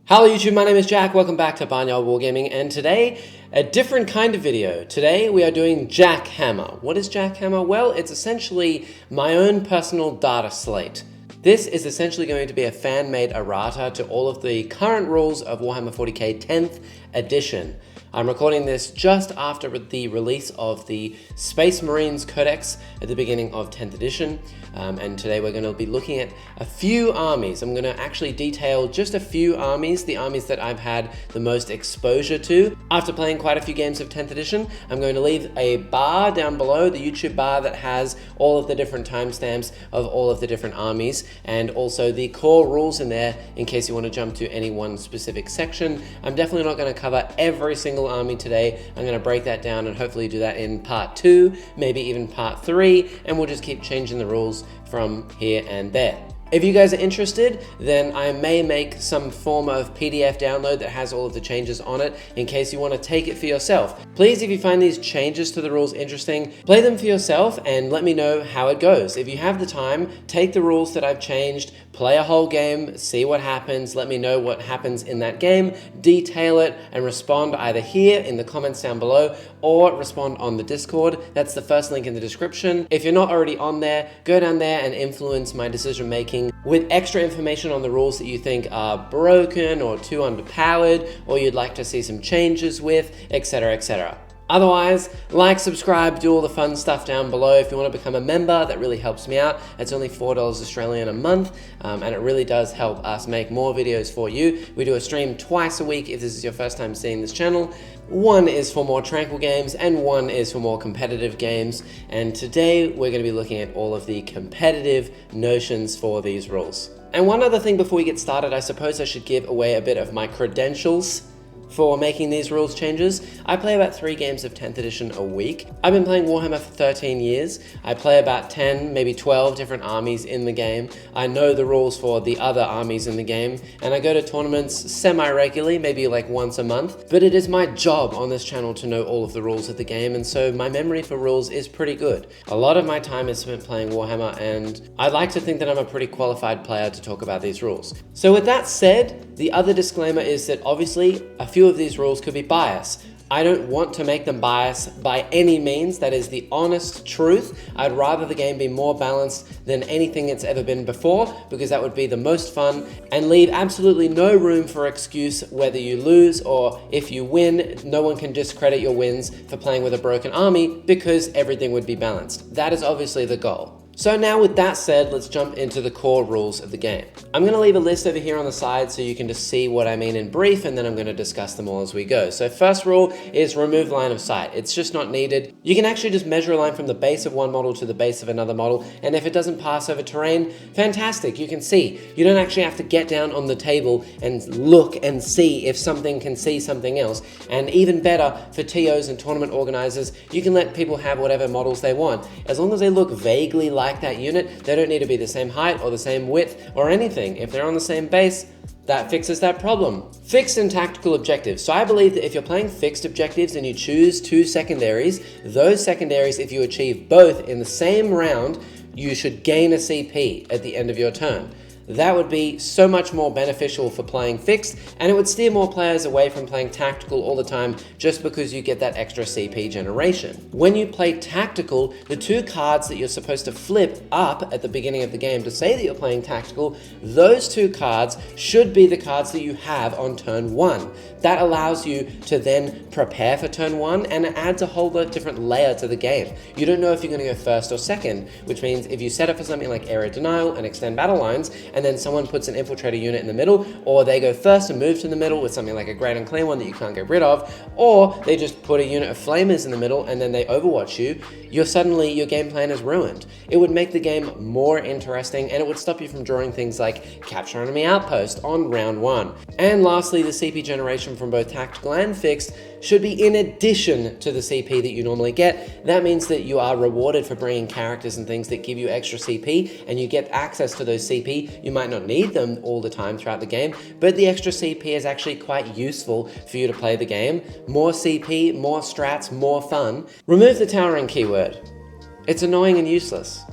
Hello YouTube, my name is Jack, welcome back to Barnyard Wargaming, and today, a different kind of video. Today we are doing Jackhammer. What is Jackhammer? Well, it's essentially my own personal data slate. This is essentially going to be a fan-made errata to all of the current rules of Warhammer 40K 10th edition. I'm recording this just after the release of the Space Marines Codex at the beginning of 10th edition. And today we're going to be looking at a few armies. I'm going to actually detail just a few armies, the armies that I've had the most exposure to. After playing quite a few games of 10th edition, I'm going to leave a bar down below, the YouTube bar that has all of the different timestamps of all of the different armies, and also the core rules in there in case you want to jump to any one specific section. I'm definitely not going to cover every single army today. I'm going to break that down and hopefully do that in part 2, maybe even part 3, and we'll just keep changing the rules from here and there. If you guys are interested, then I may make some form of PDF download that has all of the changes on it in case you want to take it for yourself. Please, if you find these changes to the rules interesting, play them for yourself and let me know how it goes. If you have the time, take the rules that I've changed, play a whole game, see what happens, let me know what happens in that game, detail it, and respond either here in the comments down below or respond on the Discord. That's the first link in the description. If you're not already on there, go down there and influence my decision making with extra information on the rules that you think are broken or too underpowered, or you'd like to see some changes with, etc., etc. Otherwise, like, subscribe, do all the fun stuff down below. If you want to become a member, that really helps me out. It's only $4 Australian a month, and it really does help us make more videos for you. We do a stream twice a week if this is your first time seeing this channel. One is for more tranquil games, and one is for more competitive games. And today, we're going to be looking at all of the competitive notions for these rules. And one other thing before we get started, I suppose I should give away a bit of my credentials for making these rules changes. I play about 3 games of 10th edition a week. I've been playing Warhammer for 13 years. I play about 10, maybe 12 different armies in the game. I know the rules for the other armies in the game, and I go to tournaments semi-regularly, maybe like once a month. But it is my job on this channel to know all of the rules of the game, and so my memory for rules is pretty good. A lot of my time is spent playing Warhammer, and I like to think that I'm a pretty qualified player to talk about these rules. So with that said, the other disclaimer is that obviously a few of these rules could be biased. I don't want to make them biased by any means. That is the honest truth. I'd rather the game be more balanced than anything it's ever been before, because that would be the most fun and leave absolutely no room for excuse whether you lose or if you win. No one can discredit your wins for playing with a broken army because everything would be balanced. That is obviously the goal. So now with that said, let's jump into the core rules of the game. I'm going to leave a list over here on the side so you can just see what I mean in brief, and then I'm going to discuss them all as we go. So first rule is remove line of sight. It's just not needed. You can actually just measure a line from the base of one model to the base of another model, and if it doesn't pass over terrain, fantastic, you can see. You don't actually have to get down on the table and look and see if something can see something else. And even better, for TOs and tournament organizers, you can let people have whatever models they want. As long as they look vaguely like that unit, they don't need to be the same height or the same width or anything. If they're on the same base, that fixes that problem. Fixed and tactical objectives. So I believe that if you're playing fixed objectives and you choose 2 secondaries, those secondaries, if you achieve both in the same round, you should gain a CP at the end of your turn. That would be so much more beneficial for playing fixed, and it would steer more players away from playing tactical all the time just because you get that extra CP generation. When you play tactical, the 2 cards that you're supposed to flip up at the beginning of the game to say that you're playing tactical, those 2 cards should be the cards that you have on turn 1. That allows you to then prepare for turn 1, and it adds a whole different layer to the game. You don't know if you're going to go first or second, which means if you set up for something like area denial and extend battle lines, and then someone puts an infiltrator unit in the middle, or they go first and move to the middle with something like a great and clear one that you can't get rid of, or they just put a unit of flamers in the middle and then they overwatch you, your game plan is ruined. It would make the game more interesting, and it would stop you from drawing things like capture enemy outpost on round 1. And lastly, the CP generation from both tactical and fixed should be in addition to the CP that you normally get. That means that you are rewarded for bringing characters and things that give you extra CP, and you get access to those CP. You might not need them all the time throughout the game, but the extra CP is actually quite useful for you to play the game. More CP, more strats, more fun. Remove the towering keyword. It's annoying and useless.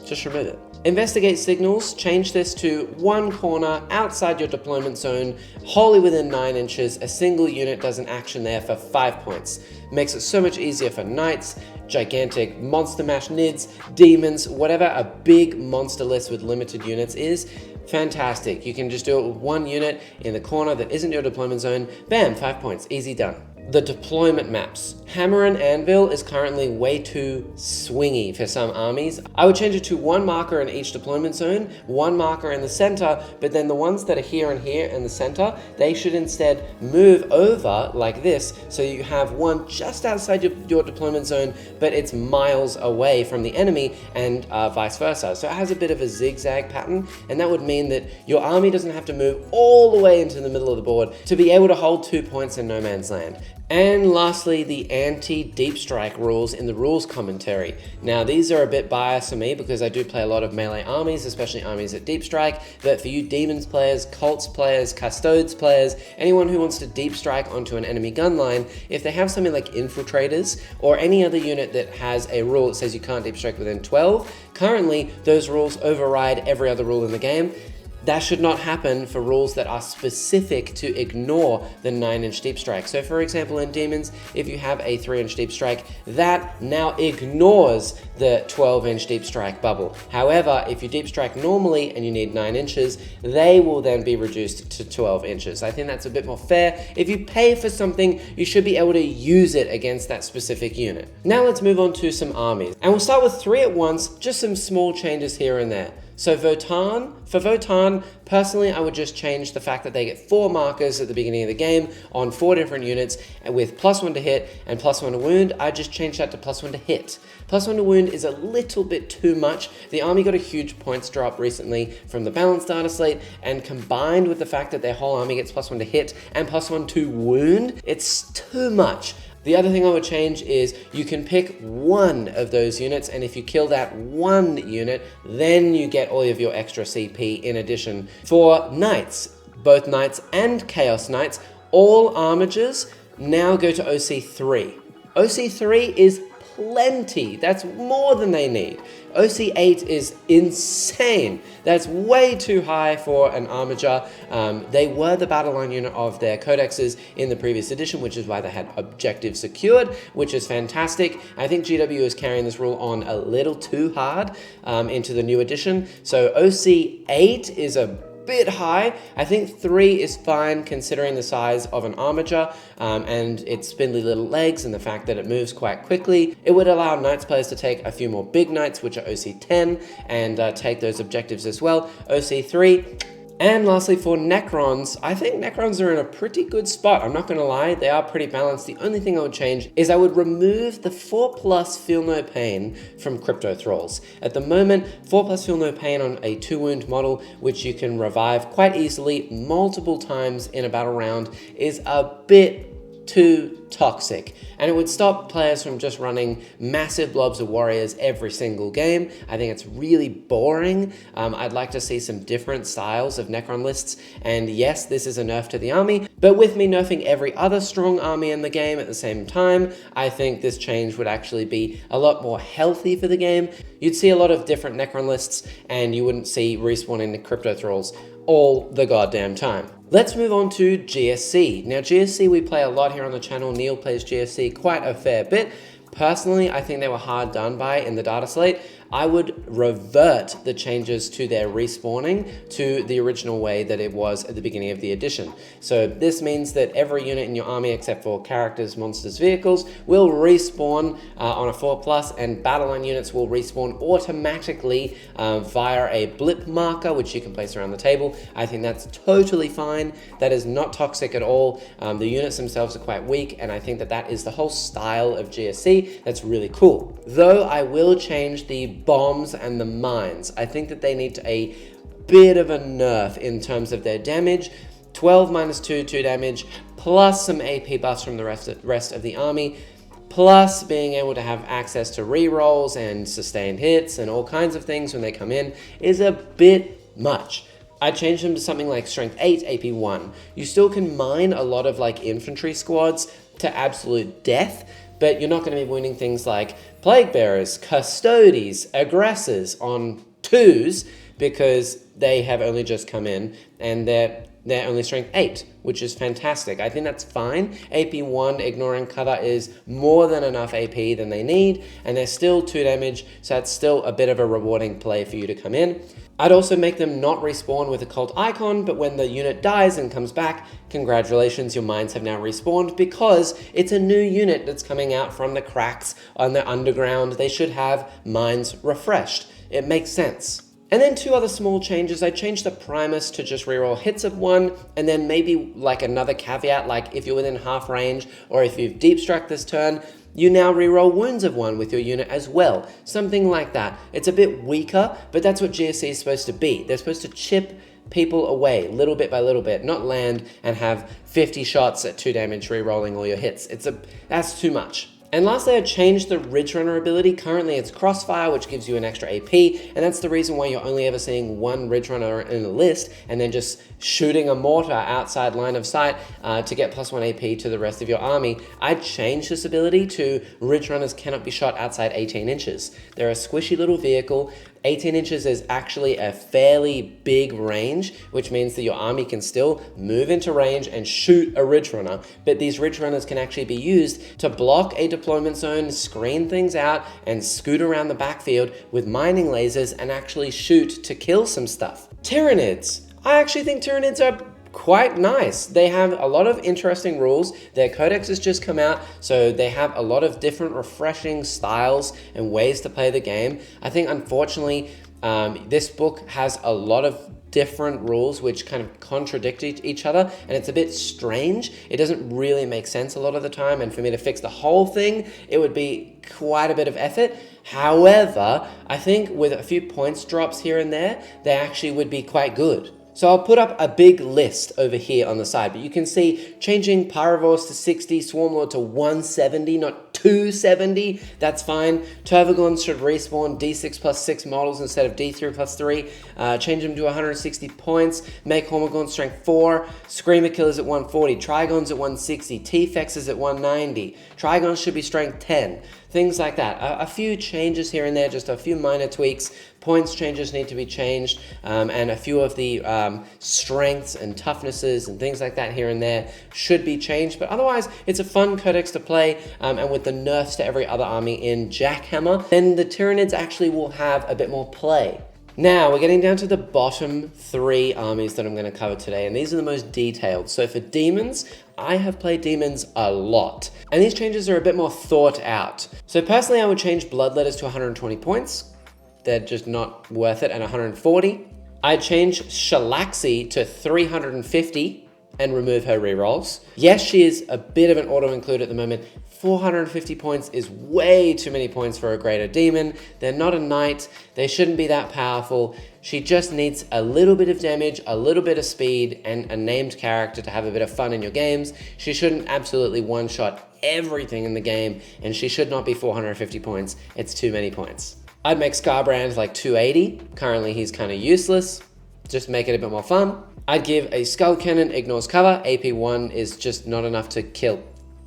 Just remove it. Investigate signals, change this to one corner outside your deployment zone, wholly within 9 inches. A single unit does an action there for 5 points. Makes it so much easier for knights, gigantic monster mash nids, demons, whatever a big monster list with limited units is. Fantastic. You can just do it with one unit in the corner that isn't your deployment zone. Bam, 5 points, easy done. The deployment maps. Hammer and Anvil is currently way too swingy for some armies. I would change it to one marker in each deployment zone, one marker in the center, but then the ones that are here and here in the center, they should instead move over like this, so you have one just outside your deployment zone, but it's miles away from the enemy, and vice versa. So it has a bit of a zigzag pattern, and that would mean that your army doesn't have to move all the way into the middle of the board to be able to hold 2 points in no man's land. And lastly, the anti-deep strike rules in the rules commentary. Now, these are a bit biased for me because I do play a lot of melee armies, especially armies at deep strike. But for you Demons players, Cults players, Custodes players, anyone who wants to deep strike onto an enemy gun line, if they have something like Infiltrators or any other unit that has a rule that says you can't deep strike within 12, currently those rules override every other rule in the game. That should not happen for rules that are specific to ignore the 9-inch deep strike. So for example, in Demons, if you have a 3-inch deep strike, that now ignores the 12-inch deep strike bubble. However, if you deep strike normally and you need 9 inches, they will then be reduced to 12 inches. I think that's a bit more fair. If you pay for something, you should be able to use it against that specific unit. Now let's move on to some armies. And we'll start with 3 at once, just some small changes here and there. So for Votann, personally, I would just change the fact that they get 4 markers at the beginning of the game on 4 different units, and with +1 to hit and +1 to wound. I just changed that to +1 to hit. +1 to wound is a little bit too much. The army got a huge points drop recently from the balanced data slate, and combined with the fact that their whole army gets +1 to hit and +1 to wound, it's too much. The other thing I would change is you can pick one of those units, and if you kill that one unit, then you get all of your extra CP in addition. For Knights, both Knights and Chaos Knights, all armigers now go to OC3. OC3 is plenty. That's more than they need. OC8 is insane. That's way too high for an armiger. They were the battle line unit of their codexes in the previous edition, which is why they had objectives secured, which is fantastic. I think GW is carrying this rule on a little too hard into the new edition. So OC8 is a bit high. I think 3 is fine considering the size of an armiger and its spindly little legs and the fact that it moves quite quickly. It would allow Knights players to take a few more big Knights, which are OC10, and take those objectives as well. OC3. And lastly, for Necrons, I think Necrons are in a pretty good spot. I'm not going to lie, they are pretty balanced. The only thing I would change is I would remove the 4+ Feel No Pain from Crypto Thralls. At the moment, 4+ Feel No Pain on a 2-wound model, which you can revive quite easily multiple times in a battle round, is a bit too toxic, and it would stop players from just running massive blobs of warriors every single game. I think it's really boring. I'd like to see some different styles of Necron lists, and yes, this is a nerf to the army, but with me nerfing every other strong army in the game at the same time, I think this change would actually be a lot more healthy for the game. You'd see a lot of different Necron lists, and you wouldn't see respawning the Crypto Thralls all the goddamn time. Let's move on to GSC. Now GSC we play a lot here on the channel. Neil plays GSC quite a fair bit. Personally, I think they were hard done by in the data slate. I would revert the changes to their respawning to the original way that it was at the beginning of the edition. So this means that every unit in your army, except for characters, monsters, vehicles, will respawn on a 4+, and battle line units will respawn automatically via a blip marker, which you can place around the table. I think that's totally fine. That is not toxic at all. The units themselves are quite weak, and I think that that is the whole style of GSC. That's really cool. Though I will change the bombs and the mines. I think that they need a bit of a nerf in terms of their damage. 12 -2, 2 damage, plus some AP buffs from the rest of the army, plus being able to have access to rerolls and sustained hits and all kinds of things when they come in is a bit much. I changed them to something like Strength 8, AP 1. You still can mine a lot of like infantry squads to absolute death, but you're not going to be winning things like Plague Bearers, Custodes, Aggressors on 2s because they have only just come in and they're only strength 8, which is fantastic. I think that's fine. AP 1, ignoring cover, is more than enough AP than they need, and they're still 2 damage, so that's still a bit of a rewarding play for you to come in. I'd also make them not respawn with a cult icon, but when the unit dies and comes back, congratulations, your mines have now respawned because it's a new unit that's coming out from the cracks on the underground. They should have mines refreshed. It makes sense. And then 2 other small changes. I changed the Primus to just reroll hits of 1, and then maybe like another caveat, like if you're within half range or if you've deep struck this turn, you now reroll wounds of 1 with your unit as well. Something like that. It's a bit weaker, but that's what GSC is supposed to be. They're supposed to chip people away little bit by little bit, not land and have 50 shots at 2 damage rerolling all your hits. That's too much. And lastly, I changed the Ridge Runner ability. Currently it's Crossfire, which gives you an extra AP, and that's the reason why you're only ever seeing 1 Ridge Runner in a list, and then just shooting a mortar outside line of sight to get +1 AP to the rest of your army. I changed this ability to Ridge Runners cannot be shot outside 18 inches. They're a squishy little vehicle. 18 inches is actually a fairly big range, which means that your army can still move into range and shoot a Ridge Runner, but these Ridge Runners can actually be used to block a deployment zone, screen things out, and scoot around the backfield with mining lasers and actually shoot to kill some stuff. Tyranids. I actually think Tyranids are quite nice. They have a lot of interesting rules. Their codex has just come out, so they have a lot of different refreshing styles and ways to play the game. I think unfortunately this book has a lot of different rules which kind of contradict each other, and it's a bit strange. It doesn't really make sense a lot of the time, and for me to fix the whole thing, it would be quite a bit of effort. However, I think with a few points drops here and there, they actually would be quite good. So I'll put up a big list over here on the side, but you can see changing Pyrovores to 60, Swarmlord to 170, not 270, that's fine. Tervagons should respawn D6 plus 6 models instead of D3 plus 3. Change them to 160 points, make Hormigons strength 4, Screamer Killers at 140, Trigons at 160, T-Fexes at 190, Trigons should be strength 10. Things like that. A few changes here and there, just a few minor tweaks. Points changes need to be changed, and a few of the strengths and toughnesses and things like that here and there should be changed. But otherwise, it's a fun codex to play, and with the nerfs to every other army in Jackhammer, then the Tyranids actually will have a bit more play. Now, we're getting down to the bottom 3 armies that I'm going to cover today, and these are the most detailed. So for Demons, I have played Demons a lot, and these changes are a bit more thought out. So personally, I would change Bloodletters to 120 points. They're just not worth it at 140. I'd change Shalaxi to 350 and remove her rerolls. Yes, she is a bit of an auto-include at the moment. 450 points is way too many points for a greater demon. They're not a knight. They shouldn't be that powerful. She just needs a little bit of damage, a little bit of speed, and a named character to have a bit of fun in your games. She shouldn't absolutely one-shot everything in the game, and she should not be 450 points. It's too many points. I'd make Scarbrand like 280. Currently, he's kind of useless. Just make it a bit more fun. I'd give a Skull Cannon ignores cover. AP 1 is just not enough to kill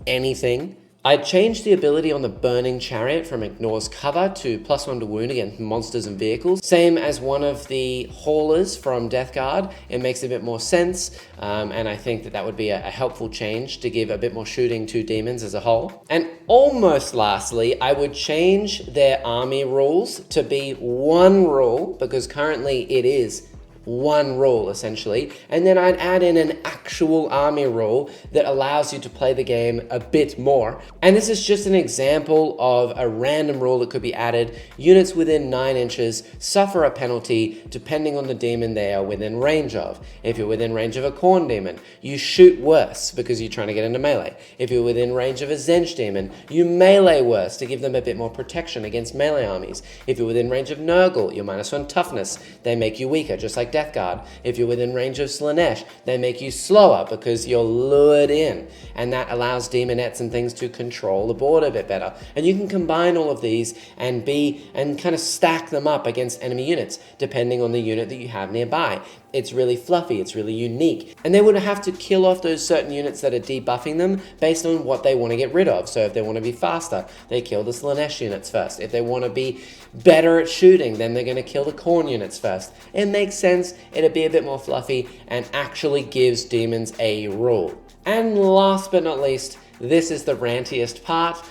anything. I'd change the ability on the Burning Chariot from ignores cover to +1 to wound against monsters and vehicles. Same as one of the haulers from Death Guard. It makes a bit more sense, and I think that would be a helpful change to give a bit more shooting to demons as a whole. And almost lastly, I would change their army rules to be 1 rule, because currently it is 1 rule essentially, and then I'd add in an actual army rule that allows you to play the game a bit more. And this is just an example of a random rule that could be added. Units within 9 inches suffer a penalty depending on the demon they are within range of. If you're within range of a Khorne demon, you shoot worse because you're trying to get into melee. If you're within range of a Zench demon, you melee worse to give them a bit more protection against melee armies. If you're within range of Nurgle, you're -1 toughness. They make you weaker, just like Death Guard. If you're within range of Slanesh, they make you slower because you're lured in, and that allows demonettes and things to control the board a bit better. And you can combine all of these and kind of stack them up against enemy units depending on the unit that you have nearby. It's really fluffy, it's really unique. And they would have to kill off those certain units that are debuffing them based on what they want to get rid of. So if they want to be faster, they kill the Slanesh units first. If they want to be better at shooting, then they're going to kill the Khorne units first. It makes sense, it'd be a bit more fluffy, and actually gives demons a rule. And last but not least, this is the rantiest part.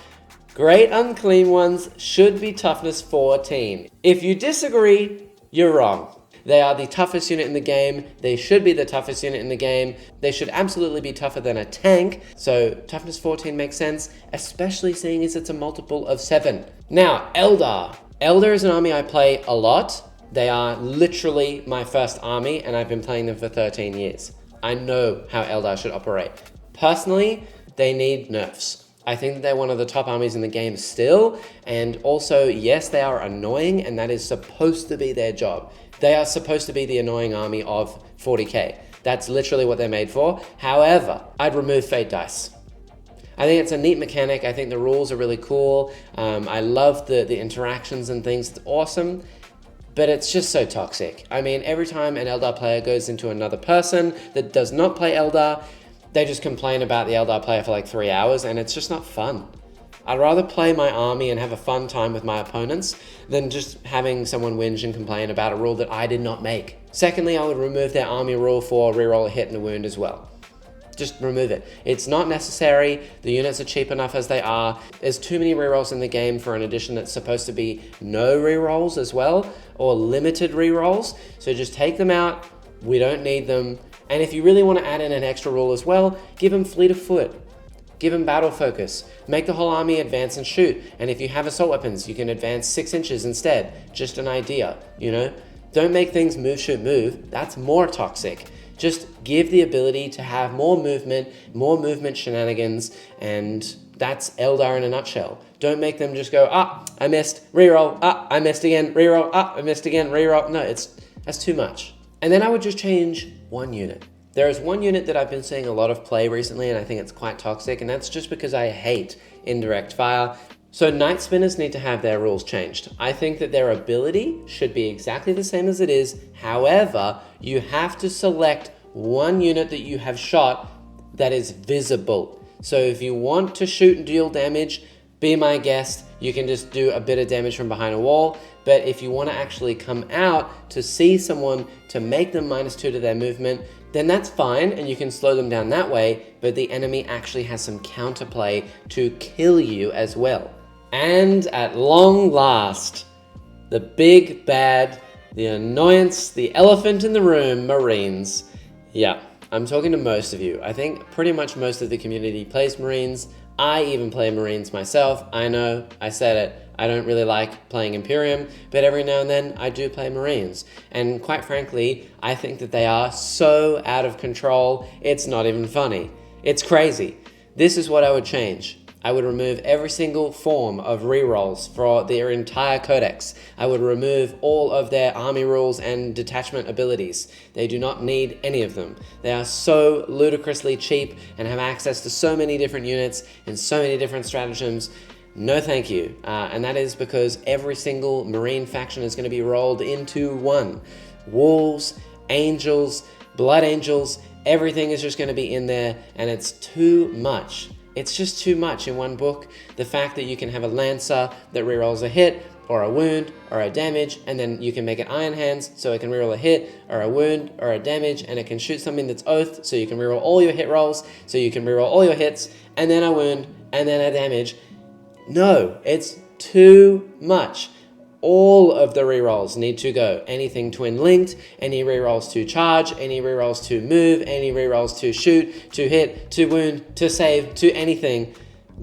Great Unclean Ones should be toughness 14. If you disagree, you're wrong. They are the toughest unit in the game. They should be the toughest unit in the game. They should absolutely be tougher than a tank. So toughness 14 makes sense, especially seeing as it's a multiple of 7. Now, Eldar. Eldar is an army I play a lot. They are literally my first army, and I've been playing them for 13 years. I know how Eldar should operate. Personally, they need nerfs. I think that they're one of the top armies in the game still, and also, yes, they are annoying, and that is supposed to be their job. They are supposed to be the annoying army of 40k. That's literally what they're made for. However, I'd remove Fate Dice. I think it's a neat mechanic. I think the rules are really cool. I love the interactions and things. It's awesome, but it's just so toxic. I mean, every time an Eldar player goes into another person that does not play Eldar, they just complain about the Eldar player for like 3 hours, and it's just not fun. I'd rather play my army and have a fun time with my opponents than just having someone whinge and complain about a rule that I did not make. Secondly, I would remove their army rule for reroll a hit and a wound as well. Just remove it. It's not necessary. The units are cheap enough as they are. There's too many rerolls in the game for an edition that's supposed to be no rerolls as well, or limited rerolls. So just take them out. We don't need them. And if you really want to add in an extra rule as well, give them fleet of foot. Give them battle focus. Make the whole army advance and shoot. And if you have assault weapons, you can advance 6 inches instead. Just an idea, you know? Don't make things move, shoot, move. That's more toxic. Just give the ability to have more movement shenanigans, and that's Eldar in a nutshell. Don't make them just go, I missed, reroll, I missed again, reroll, I missed again, reroll. No, that's too much. And then I would just change one unit. There is one unit that I've been seeing a lot of play recently, and I think it's quite toxic, and that's just because I hate indirect fire. So Night Spinners need to have their rules changed. I think that their ability should be exactly the same as it is. However, you have to select one unit that you have shot that is visible. So if you want to shoot and deal damage, be my guest. You can just do a bit of damage from behind a wall. But if you want to actually come out to see someone to make them -2 to their movement, then that's fine, and you can slow them down that way, but the enemy actually has some counterplay to kill you as well. And at long last, the big bad, the annoyance, the elephant in the room, Marines. Yeah, I'm talking to most of you. I think pretty much most of the community plays Marines. I even play Marines myself. I know, I said it. I don't really like playing Imperium, but every now and then I do play Marines. And quite frankly, I think that they are so out of control, it's not even funny. It's crazy. This is what I would change. I would remove every single form of rerolls for their entire codex. I would remove all of their army rules and detachment abilities. They do not need any of them. They are so ludicrously cheap and have access to so many different units and so many different stratagems. No thank you. And that is because every single Marine faction is going to be rolled into one. Wolves, Angels, Blood Angels, everything is just going to be in there, and it's too much. It's just too much in one book. The fact that you can have a Lancer that rerolls a hit, or a wound, or a damage, and then you can make it Iron Hands, so it can reroll a hit, or a wound, or a damage, and it can shoot something that's Oath, so you can reroll all your hit rolls, so you can reroll all your hits, and then a wound, and then a damage. No, it's too much. All of the rerolls need to go. Anything twin linked, any rerolls to charge, any rerolls to move, any rerolls to shoot, to hit, to wound, to save, to anything.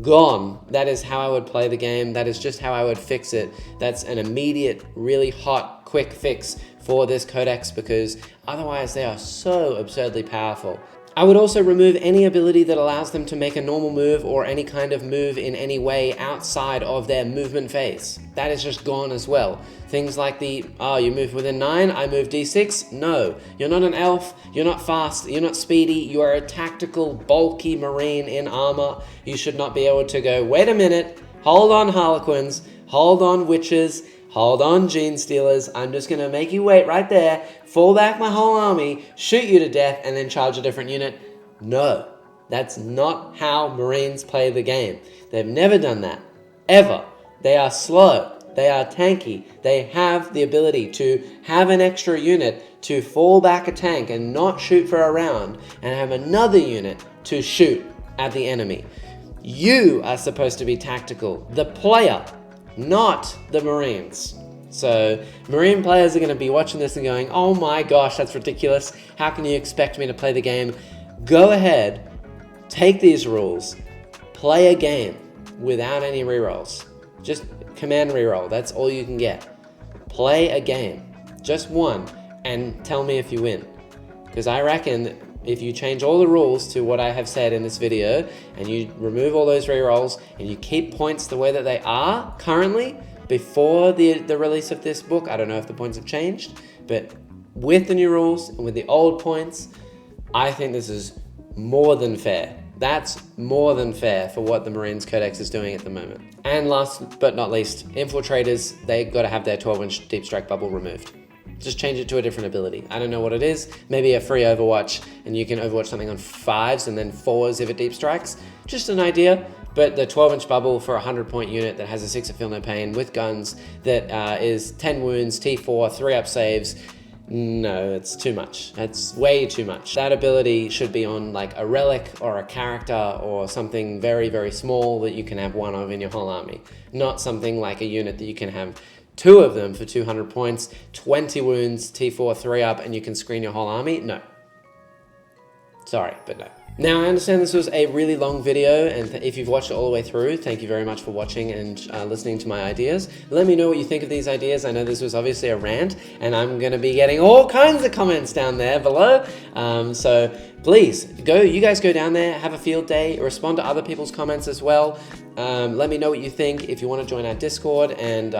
Gone. That is how I would play the game. That is just how I would fix it. That's an immediate, really hot, quick fix for this codex, because otherwise they are so absurdly powerful. I would also remove any ability that allows them to make a normal move or any kind of move in any way outside of their movement phase. That is just gone as well. Things like you move within 9, I move d6. No, you're not an elf, you're not fast, you're not speedy, you are a tactical, bulky Marine in armor. You should not be able to go, wait a minute, hold on Harlequins, hold on Witches, hold on, Genestealers, I'm just going to make you wait right there, fall back my whole army, shoot you to death, and then charge a different unit. No, that's not how Marines play the game. They've never done that, ever. They are slow, they are tanky, they have the ability to have an extra unit to fall back a tank and not shoot for a round, and have another unit to shoot at the enemy. You are supposed to be tactical, the player, not the Marines. So Marine players are going to be watching this and going, oh my gosh, that's ridiculous. How can you expect me to play the game? Go ahead, take these rules, play a game without any rerolls. Just command reroll, that's all you can get. Play a game, just one, and tell me if you win. Because I reckon if you change all the rules to what I have said in this video, and you remove all those rerolls, and you keep points the way that they are currently, before the release of this book, I don't know if the points have changed, but with the new rules and with the old points, I think this is more than fair. That's more than fair for what the Marines Codex is doing at the moment. And last but not least, infiltrators, they got to have their 12-inch deep strike bubble removed. Just change it to a different ability. I don't know what it is. Maybe a free Overwatch, and you can Overwatch something on 5s and then 4s if it deep strikes. Just an idea. But the 12-inch bubble for a 100-point unit that has a 6 of Feel No Pain with guns that is 10 wounds, T4, 3-up saves. No, it's too much. That's way too much. That ability should be on like a relic or a character or something very, very small that you can have one of in your whole army. Not something like a unit that you can have 2 of them for 200 points, 20 wounds, T4, 3-up, and you can screen your whole army. No. Sorry, but no. Now, I understand this was a really long video, and if you've watched it all the way through, thank you very much for watching and listening to my ideas. Let me know what you think of these ideas. I know this was obviously a rant, and I'm going to be getting all kinds of comments down there below. So please, you guys go down there, have a field day, respond to other people's comments as well. Let me know what you think. If you want to join our Discord, and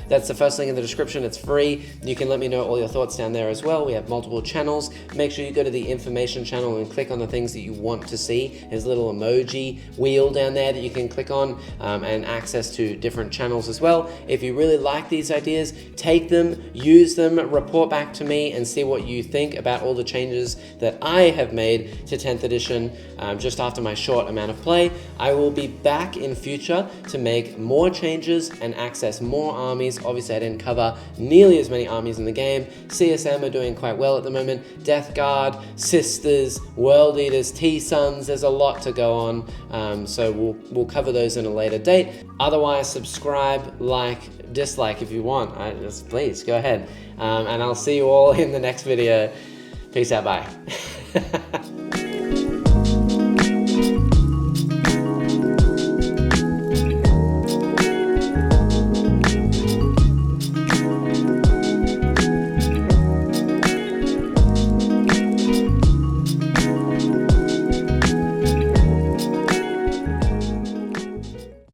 that's the first link in the description. It's free. You can let me know all your thoughts down there as well. We have multiple channels. Make sure you go to the information channel and click on the things that you want to see. There's a little emoji wheel down there that you can click on, and access to different channels as well. If you really like these ideas, take them, use them, report back to me, and see what you think about all the changes that I have made to 10th edition just after my short amount of play. I will be back in future to make more changes and access more armies. Obviously, I didn't cover nearly as many armies in the game. CSM are doing quite well at the moment. Death Guard, Sisters, World Eaters, T-Sons, there's a lot to go on. So we'll cover those in a later date. Otherwise, subscribe, like, dislike if you want. Just please go ahead. And I'll see you all in the next video. Peace out, bye.